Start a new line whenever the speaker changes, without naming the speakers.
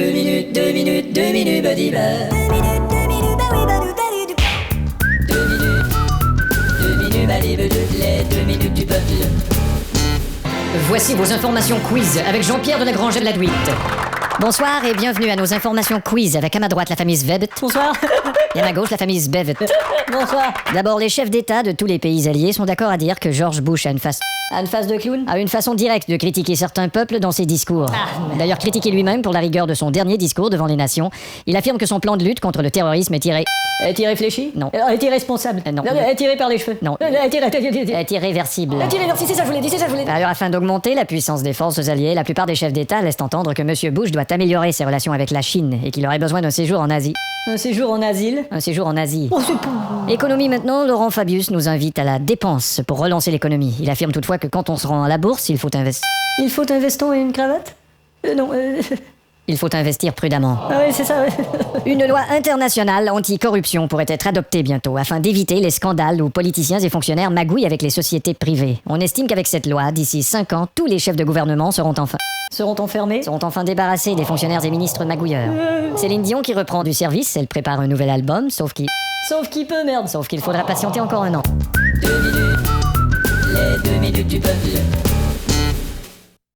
2 minutes, badiba. 2 minutes, les 2 minutes du peuple.
Voici vos informations quiz avec Jean-Pierre de la Grange de la Douite. Bonsoir et bienvenue à nos informations quiz avec à ma droite la famille Svevet.
Bonsoir.
Et à ma gauche la famille Zbevet.
Bonsoir.
D'abord, les chefs d'État de tous les pays alliés sont d'accord à dire que George Bush a une face
De clown.
une façon directe de critiquer certains peuples dans ses discours. D'ailleurs, critiqué lui-même pour la rigueur de son dernier discours devant les nations, il affirme que son plan de lutte contre le terrorisme est
Est irréfléchi?
Non.
Est irresponsable?
Non.
Est tiré par les cheveux?
Non.
Est
irréversible.
c'est ça, je voulais dire.
Par ailleurs, afin d'augmenter la puissance des forces alliées, la plupart des chefs d'État laissent entendre que M. Bush doit améliorer ses relations avec la Chine et qu'il aurait besoin d'un séjour en Asie.
Un séjour en asile?
Un séjour en Asie.
Oh, c'est pas...
Économie maintenant, Laurent Fabius nous invite à la dépense pour relancer l'économie. Il affirme toutefois que quand on se rend à la bourse, il faut investir.
Il faut un veston et une cravate? Non,
Il faut investir prudemment.
Ah oui, c'est ça, ouais.
Une loi internationale anti-corruption pourrait être adoptée bientôt afin d'éviter les scandales où politiciens et fonctionnaires magouillent avec les sociétés privées. On estime qu'avec cette loi, d'ici 5 ans, tous les chefs de gouvernement seront enfin débarrassés des fonctionnaires et ministres magouilleurs. Céline Dion qui reprend du service, elle prépare un nouvel album, sauf qu'il
Sauf qu'il
faudra patienter encore un an.
2 minutes, les 2 minutes du peuple.